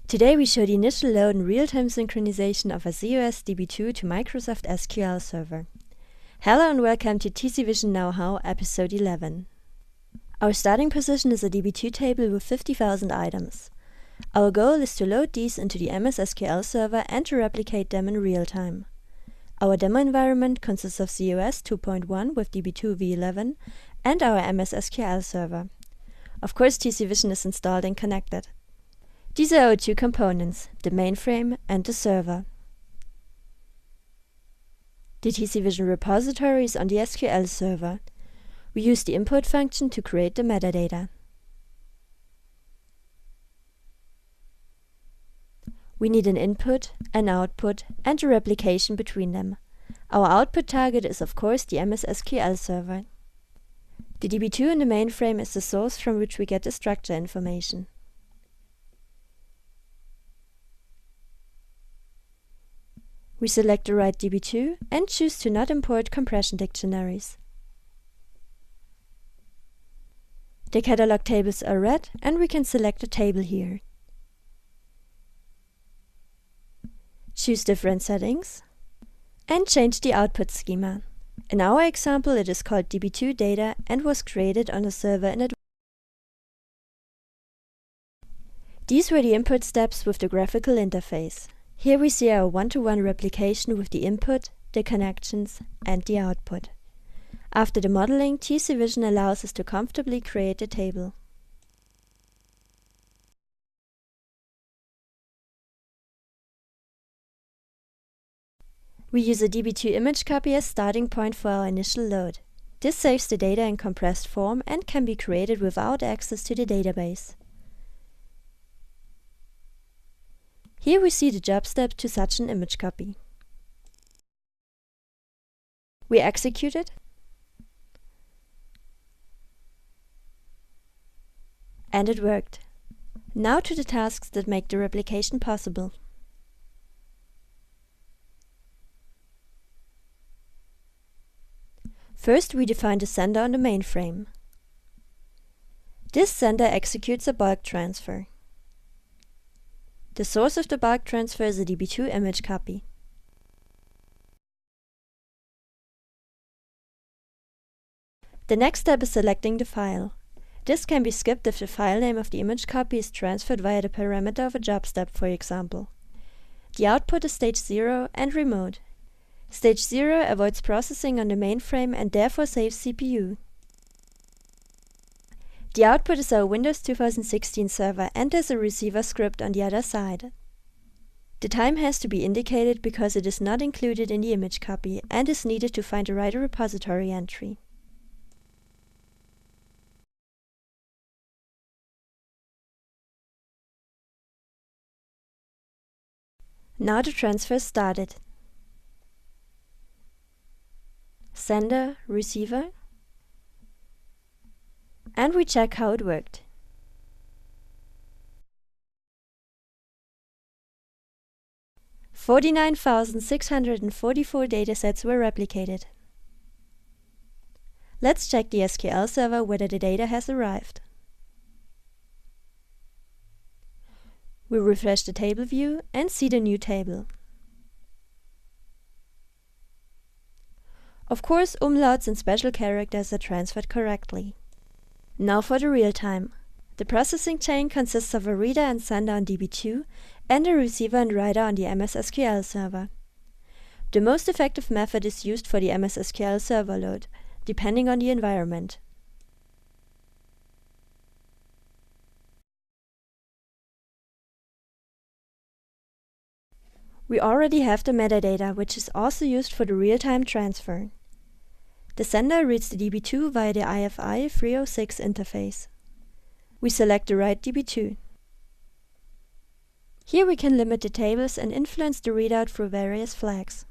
Today we show the initial load and real-time synchronization of a ZOS DB2 to Microsoft SQL Server. Hello and welcome to tcVision Know-How episode 11. Our starting position is a DB2 table with 50,000 items. Our goal is to load these into the MS SQL Server and to replicate them in real time. Our demo environment consists of ZOS 2.1 with DB2 v11 and our MS SQL Server. Of course, tcVision is installed and connected. These are our two components, the mainframe and the server. The tcVision repository is on the SQL Server. We use the import function to create the metadata. We need an input, an output, and a replication between them. Our output target is of course the MS SQL Server. The DB2 in the mainframe is the source from which we get the structure information. We select the right DB2 and choose to not import compression dictionaries. The catalog tables are read and we can select a table here. Choose different settings and change the output schema. In our example it is called DB2 data and was created on the server in advance. These were the input steps with the graphical interface. Here we see our one-to-one replication with the input, the connections, and the output. After the modeling, tcVision allows us to comfortably create a table. We use a DB2 image copy as starting point for our initial load. This saves the data in compressed form and can be created without access to the database. Here we see the job step to such an image copy. We execute it, and it worked. Now to the tasks that make the replication possible. First, we define the sender on the mainframe. This sender executes a bulk transfer. The source of the bulk transfer is a DB2 image copy. The next step is selecting the file. This can be skipped if the file name of the image copy is transferred via the parameter of a job step, for example. The output is stage 0 and remote. Stage 0 avoids processing on the mainframe and therefore saves CPU. The output is our Windows 2016 server and there's a receiver script on the other side. The time has to be indicated because it is not included in the image copy and is needed to find the right repository entry. Now the transfer is started. Sender, receiver, and we check how it worked. (49,644) datasets were replicated. Let's check the SQL Server whether the data has arrived. We refresh the table view and see the new table. Of course, umlauts and special characters are transferred correctly. Now for the real-time. The processing chain consists of a reader and sender on DB2 and a receiver and writer on the MS SQL Server. The most effective method is used for the MS SQL Server load, depending on the environment. We already have the metadata, which is also used for the real-time transfer. The sender reads the DB2 via the IFI 306 interface. We select the right DB2. Here we can limit the tables and influence the readout through various flags.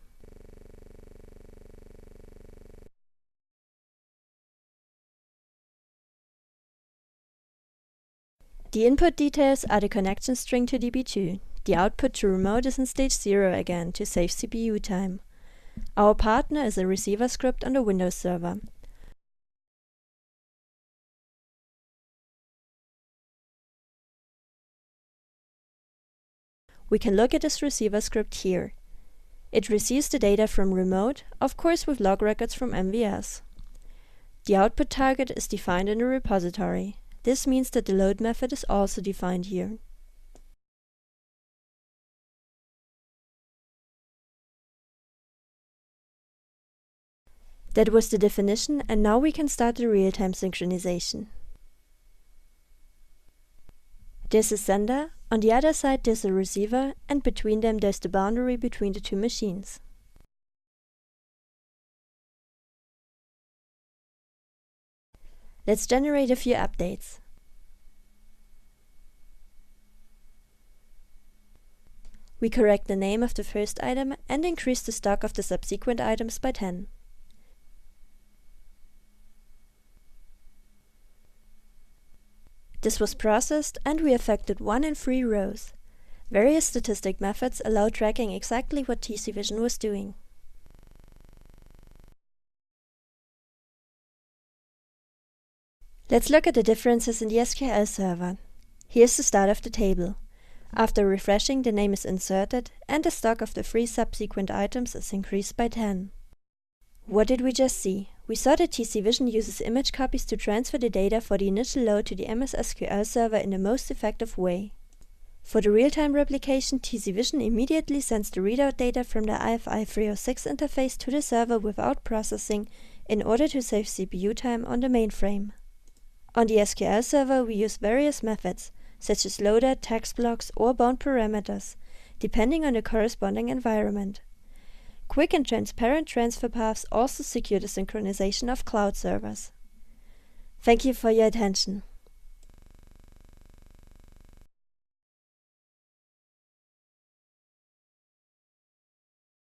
The input details are the connection string to DB2. The output to remote is in stage 0 again to save CPU time. Our partner is a receiver script on the Windows server. We can look at this receiver script here. It receives the data from remote, of course with log records from MVS. The output target is defined in a repository. This means that the load method is also defined here. That was the definition, and now we can start the real-time synchronization. There's a sender, on the other side there's a receiver, and between them there's the boundary between the two machines. Let's generate a few updates. We correct the name of the first item and increase the stock of the subsequent items by 10. This was processed and we affected 1 and 3 rows. Various statistic methods allow tracking exactly what tcVision was doing. Let's look at the differences in the SQL Server. Here's the start of the table. After refreshing, the name is inserted and the stock of the 3 subsequent items is increased by 10. What did we just see? We saw that tcVision uses image copies to transfer the data for the initial load to the MS SQL Server in the most effective way. For the real-time replication, tcVision immediately sends the readout data from the IFI 306 interface to the server without processing in order to save CPU time on the mainframe. On the SQL Server, we use various methods, such as loader, text blocks, or bound parameters, depending on the corresponding environment. Quick and transparent transfer paths also secure the synchronization of cloud servers. Thank you for your attention.